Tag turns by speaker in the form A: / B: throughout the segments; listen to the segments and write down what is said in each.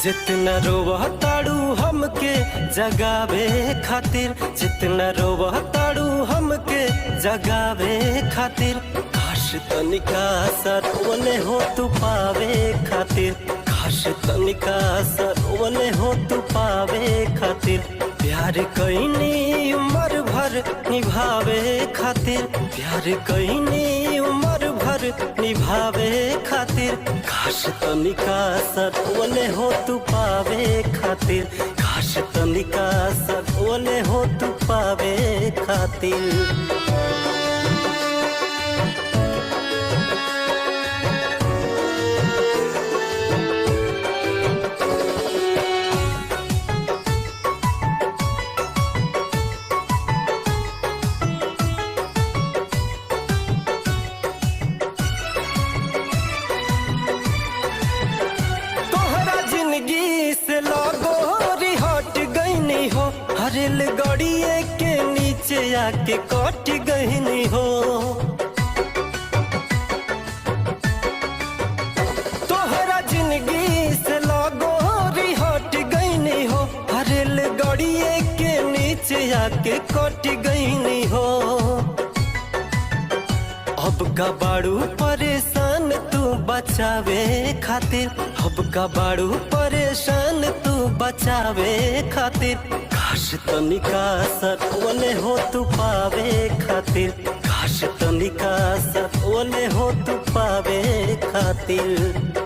A: जितना रोवताड़ू हमके जगावे खातिर, जितना रोवताड़ू हमके जगावे खातिर, काश तनिका सरवले हो तू पावे खातिर, काश तनिका सरवले हो तू पावे खातिर। प्यार कईनी उम्र भर निभावे खातिर, प्यार कईनी उम्र भर निभावे खातिर, काश तनिका सरवले हो तू पावे खातिर, काश तनिका सरवले हो तू पावे खातिर। रेल गाड़िए के नीचे आके कट गईनी हो, तोहरा जिंदगी से लागोरी हट गईनी हो, रेल गाड़िए के नीचे आके कट गईनी हो। अब का बाड़ू परेशान तू बचावे खातिर, अब का बाड़ू परेशान तू बचावे खातिर, काश तनिका सरवले हो तू पावे खातिर, काश तनिका सरवले हो तू पावे खातिर।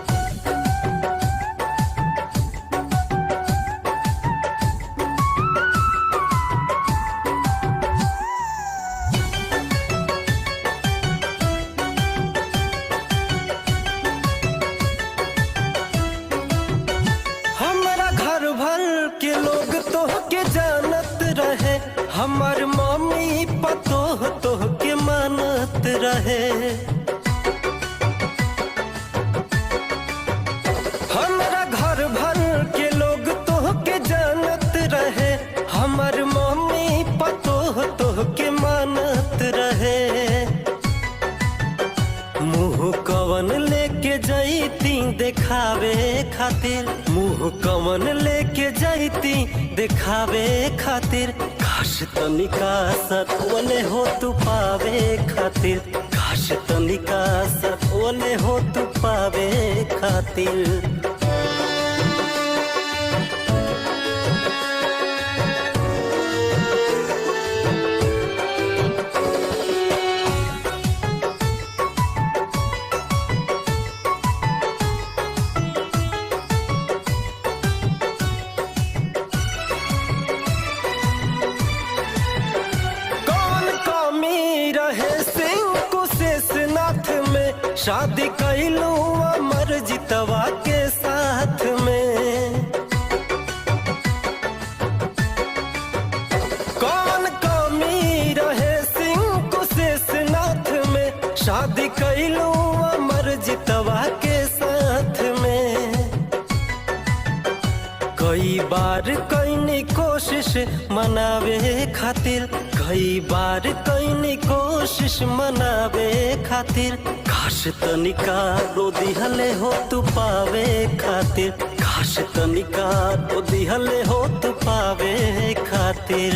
A: के लोग तोह के जानत रहे, हमार मम्मी पतोह तोह के मानत रहे, हमारा घर भर के लोग तोह के जानत रहे, हमार मम्मी पतोह तोह के मानत रहे। मुँह कवन लेके जैती देखावे खातिर, मुँह कवन लेके जैती देखावे खातिर, काश तनिका सरवले हो तू पावे खातिर, काश तनिका सरवले हो तू पावे खातिर। शादी कैलू अमर जितवा के साथ में, कौन कमी रहे सिंह कुशेषनाथ में, शादी कैलू अमर जितवा के साथ में। कई बार कईनी कोशिश मनावे खातिर, कई बार कईनी कोशिश मनावे खातिर, काश तनिका रो दिहले हो तू पावे खातिर, काश तनिका रो दिहले हो तू पावे खातिर।